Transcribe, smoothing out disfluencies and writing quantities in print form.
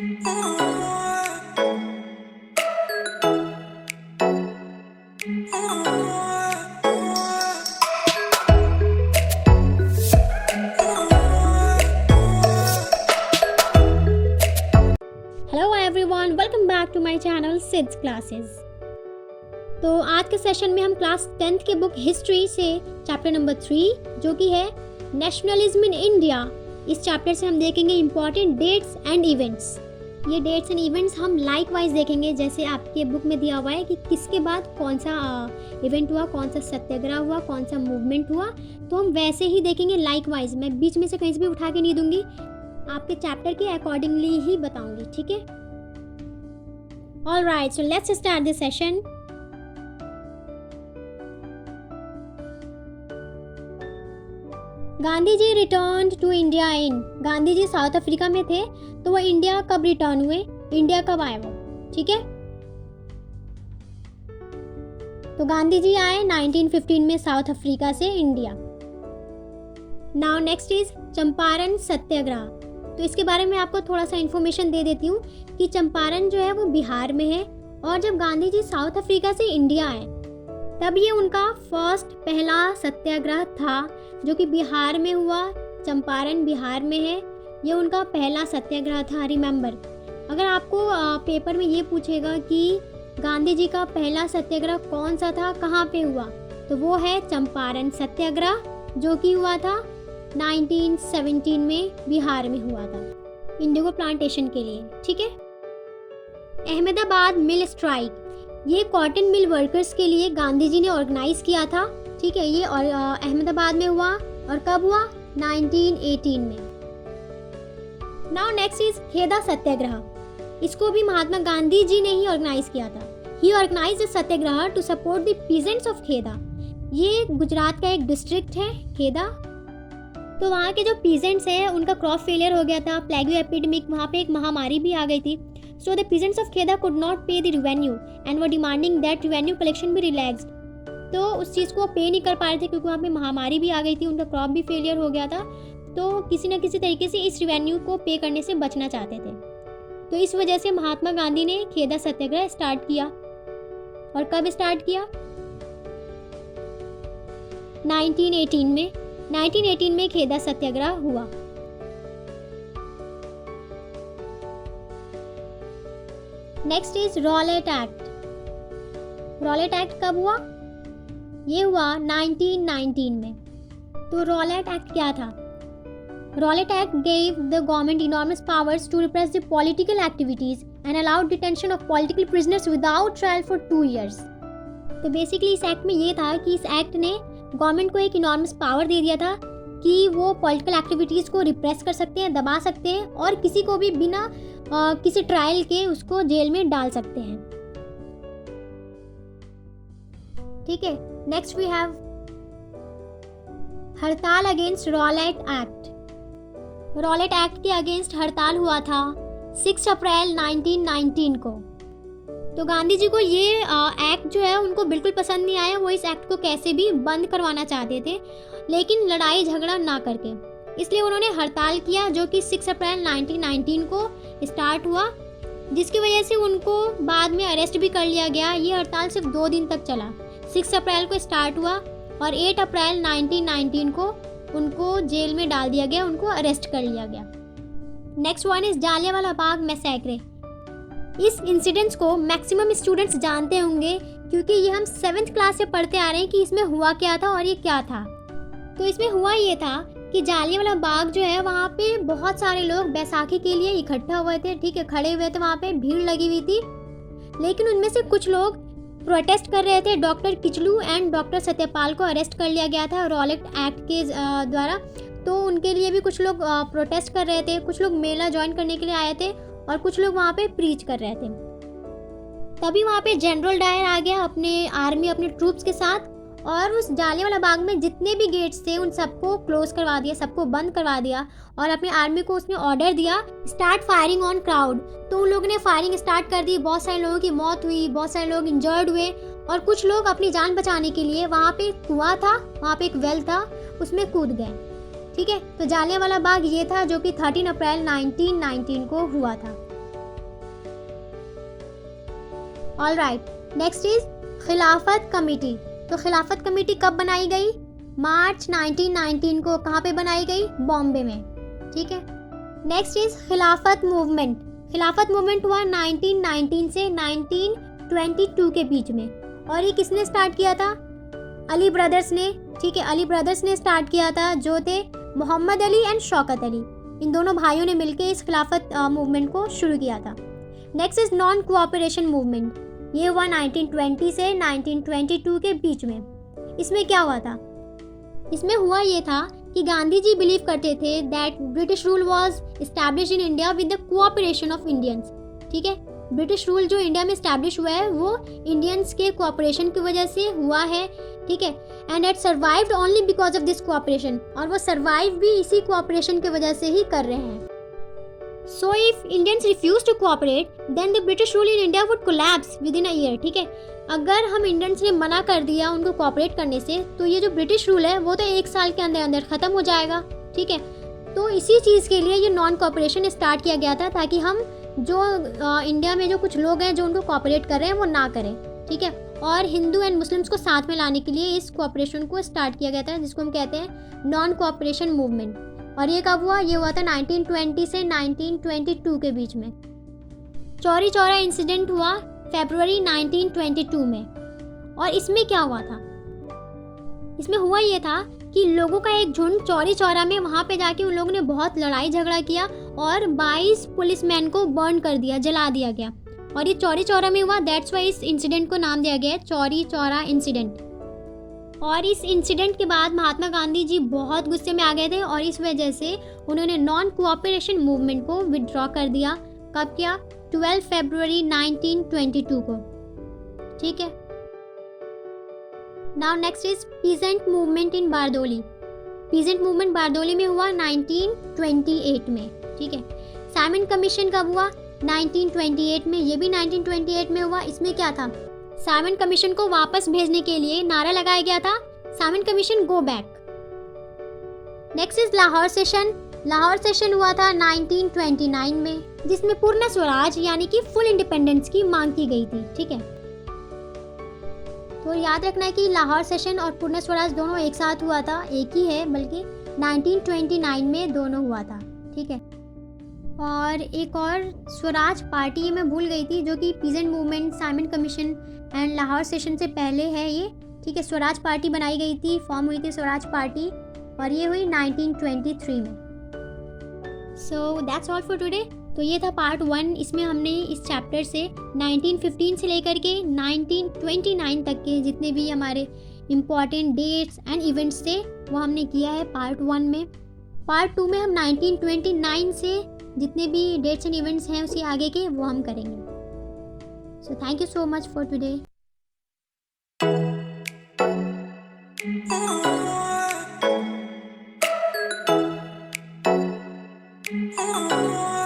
Hello everyone, welcome back to my channel Sid's classes. तो आज के सेशन में हम क्लास 10th के बुक हिस्ट्री से चैप्टर नंबर 3 जो कि है नेशनलिज्म इन इंडिया, इस चैप्टर से हम देखेंगे इम्पॉर्टेंट डेट्स एंड इवेंट्स। ये डेट्स एंड इवेंट्स हम लाइक वाइज देखेंगे, जैसे आपके बुक में दिया हुआ है कि किसके बाद कौन सा इवेंट हुआ, कौन सा सत्याग्रह हुआ, कौन सा मूवमेंट हुआ, तो हम वैसे ही देखेंगे लाइक वाइज। मैं बीच में से कहीं से भी उठा के नहीं दूंगी, आपके चैप्टर के अकॉर्डिंगली ही बताऊंगी, ठीक है। Alright, so let's start this session. Gandhi ji return to India in, Gandhi ji South Africa में थे, तो वो इंडिया कब रिटर्न हुए, इंडिया कब आए वो, ठीक है। तो गांधी जी आए 1915 में साउथ अफ्रीका से India. Now next is Champaran Satyagraha. तो इसके बारे में आपको थोड़ा सा इन्फॉर्मेशन दे देती हूँ कि चंपारण जो है वो बिहार में है, और जब गांधी जी साउथ अफ्रीका से इंडिया आए तब ये उनका पहला सत्याग्रह था जो कि बिहार में हुआ। चंपारण बिहार में है, ये उनका पहला सत्याग्रह था। रिमेंबर, अगर आपको पेपर में ये पूछेगा कि गांधी जी का पहला सत्याग्रह कौन सा था, कहाँ पे हुआ, तो वो है चंपारण सत्याग्रह जो कि हुआ था 1917 में, बिहार में हुआ था, इंडिगो प्लांटेशन के लिए, ठीक है। अहमदाबाद मिल स्ट्राइक, ये कॉटन मिल वर्कर्स के लिए गांधी जी ने ऑर्गेनाइज किया था, ठीक है। ये अहमदाबाद में हुआ, और कब हुआ, 1918 में। नाउ नेक्स्ट इज खेदा सत्याग्रह। इसको भी महात्मा गांधी जी ने ही ऑर्गेनाइज किया था। He organized satyagraha to support the peasants of Kheda. ये गुजरात का एक डिस्ट्रिक्ट है खेदा। तो वहाँ के जो पीजेंट्स हैं उनका क्रॉप फेलियर हो गया था, प्लेग एपिडेमिक, वहाँ पे एक महामारी भी आ गई थी। So the peasants of Kheda could not pay the revenue and were demanding that revenue collection be relaxed. तो उस चीज़ को पे नहीं कर पा रहे थे क्योंकि वहाँ पे महामारी भी आ गई थी, उनका क्रॉप भी फेलियर हो गया था। तो किसी न किसी तरीके से इस रेवेन्यू को पे करने से बचना चाहते थे। तो इस वजह से महात्मा गांधी ने खेदा सत्याग्रह स्टार्ट किया। और कब स्टार्ट किया, 1918 में। 1918 में खेदा सत्याग्रह हुआ। Next is Rowlatt act. Rowlatt act कब हुआ, ये हुआ 1919 में। तो रॉलेट एक्ट क्या था? Rowlatt Act gave the government enormous powers to repress the political activities and allowed detention of political prisoners without trial for 2 years। तो बेसिकली इस एक्ट में ये था कि इस एक्ट ने गवर्नमेंट को एक इनॉर्मस पावर दे दिया था कि वो पॉलिटिकल एक्टिविटीज़ को रिप्रेस कर सकते हैं, दबा सकते हैं, और किसी को भी बिना किसी ट्रायल के उसको जेल में डाल सकते हैं, ठीक है। नेक्स्ट वी हैव हड़ताल against Rowlatt act. Rowlatt act के अगेंस्ट हड़ताल हुआ था 6 अप्रैल 1919 को। तो गांधी जी को ये एक्ट जो है उनको बिल्कुल पसंद नहीं आया। वो इस एक्ट को कैसे भी बंद करवाना चाहते थे, लेकिन लड़ाई झगड़ा ना करके, इसलिए उन्होंने हड़ताल किया जो कि 6 अप्रैल 1919 को स्टार्ट हुआ, जिसकी वजह से उनको बाद में अरेस्ट भी कर लिया गया। ये हड़ताल सिर्फ 2 दिन तक चला। 6 अप्रैल को स्टार्ट हुआ और 8 अप्रैल 1919 को उनको जेल में डाल दिया गया, उनको अरेस्ट कर लिया गया। Next one is Jallianwala Bagh मैसेक्रे। इस इंसिडेंट्स को मैक्सिमम स्टूडेंट्स जानते होंगे क्योंकि ये हम 7th क्लास से पढ़ते आ रहे हैं कि इसमें हुआ क्या था और ये क्या था। तो इसमें हुआ ये था कि जालियांवाला बाग जो है वहाँ पे बहुत सारे लोग बैसाखी के लिए इकट्ठा हुए थे, ठीक है, खड़े हुए थे, वहाँ पे भीड़ लगी हुई थी। लेकिन उनमें से कुछ लोग प्रोटेस्ट कर रहे थे। Doctor Kitchlew and doctor Satyapal को अरेस्ट कर लिया गया था रॉलेट एक्ट के द्वारा। तो उनके लिए भी कुछ लोग प्रोटेस्ट कर रहे थे, कुछ लोग मेला ज्वाइन करने के लिए आए थे, और कुछ लोग वहाँ पे प्रीच कर रहे थे। तभी वहाँ पे जनरल डायर आ गया अपने आर्मी, अपने ट्रूप्स के साथ, और उस जालियांवाला बाग में जितने भी गेट्स थे उन सबको क्लोज करवा दिया, सबको बंद करवा दिया, और अपनी आर्मी को उसने ऑर्डर दिया स्टार्ट फायरिंग ऑन क्राउड। तो उन लोगों ने फायरिंग स्टार्ट कर दी। बहुत सारे लोगों की मौत हुई, बहुत सारे लोग इंजर्ड हुए, और कुछ लोग अपनी जान बचाने के लिए वहाँ पे कुआं था, वहाँ पे एक वेल था, उसमें कूद गए, ठीक है। तो जालियांवाला बाग ये था जो कि 13 अप्रैल 1919 को हुआ था। ऑल राइट, नेक्स्ट इज खिलाफत कमेटी। तो खिलाफत कमेटी कब बनाई गई? मार्च 1919 को। कहाँ पे बनाई गई? बॉम्बे में। ठीक है। नेक्स्ट इज खिलाफत मूवमेंट। खिलाफत मूवमेंट हुआ 1919 से 1922 के बीच में। और ये किसने स्टार्ट किया था? अली ब्रदर्स ने। ठीक है, अली ब्रदर्स ने स्टार्ट किया था, जो थे मोहम्मद अली एंड शौकत अली। इन दोनों भाइयों ने मिलकर इस खिलाफत मूवमेंट को शुरू किया था। Next is non cooperation movement. ये हुआ 1920 से 1922 के बीच में। इसमें क्या हुआ था? इसमें हुआ ये था कि गांधी जी बिलीव करते थे that British rule was establish in India with the cooperation of Indians. ठीक है, ब्रिटिश रूल जो इंडिया में एस्टैब्लिश हुआ है वो इंडियंस के कोऑपरेशन की वजह से हुआ है। ठीक है, and it survived only because of this cooperation. और वो सर्वाइव भी इसी कोऑपरेशन की वजह से ही कर रहे हैं। So if Indians refuse to cooperate then the British rule in India would collapse within a year. ठीक है, अगर हम इंडियंस ने मना कर दिया उनको कोऑपरेट करने से, तो ये जो ब्रिटिश रूल है वो तो 1 साल के अंदर अंदर ख़त्म हो जाएगा। ठीक है, तो इसी चीज़ के लिए ये नॉन कोऑपरेशन स्टार्ट किया गया था, ताकि हम जो इंडिया में जो कुछ लोग हैं जो उनको कोऑपरेट कर रहे हैं वो ना करें। ठीक है, और हिंदू एंड मुस्लिम्स को साथ में लाने के लिए इस कोऑपरेशन को स्टार्ट किया गया था, जिसको हम कहते हैं नॉन कोऑपरेशन मूवमेंट। और ये कब हुआ? ये हुआ था 1920 से 1922 के बीच में। चौरी चौरा इंसिडेंट हुआ फरवरी 1922 में। और इसमें क्या हुआ था? इसमें हुआ ये था कि लोगों का एक झुंड चौरी चौरा में, वहाँ पे जाके उन लोगों ने बहुत लड़ाई झगड़ा किया और 22 पुलिसमैन को बर्न कर दिया, जला दिया गया। और ये चौरी चौरा में हुआ, दैट्स वाई इस इंसिडेंट को नाम दिया गया है चौरी चौरा इंसिडेंट। और इस इंसिडेंट के बाद महात्मा गांधी जी बहुत गुस्से में आ गए थे और इस वजह से उन्होंने नॉन कोऑपरेशन मूवमेंट को विड्रॉ कर दिया। कब किया? 12 फरवरी 1922 को। ठीक है। Now next is peasant movement in Bardoli. Peasant movement Bardoli में हुआ 1928 में। ठीक है। साइमन कमीशन कब हुआ? 1928 में। ये भी 1928 में हुआ। इसमें क्या था? साइमन कमीशन को वापस भेजने के लिए नारा लगाया गया था, Simon commission go back. Next is Lahore session. Lahore session हुआ था 1929 में, जिसमें पूर्ण स्वराज यानी कि फुल इंडिपेंडेंस की मांग की गई थी। ठीक है, तो याद रखना है कि लाहौर सेशन और पूर्ण स्वराज दोनों एक साथ हुआ था, एक ही है, बल्कि 1929 में दोनों हुआ था। ठीक है, और एक और स्वराज पार्टी मैं भूल गई थी, जो कि peasant movement, Simon commission and Lahore session से पहले है ये। ठीक है, स्वराज पार्टी बनाई गई थी, फॉर्म हुई थी स्वराज पार्टी, और ये हुई 1923 में। So that's all for today. तो ये था पार्ट 1। इसमें हमने इस चैप्टर से 1915 से लेकर के 1929 तक के जितने भी हमारे इम्पॉर्टेंट डेट्स एंड इवेंट्स थे वो हमने किया है पार्ट 1 में। पार्ट 2 में हम 1929 से जितने भी डेट्स एंड इवेंट्स हैं उसके आगे के वो हम करेंगे। So thank you so much for today. Oh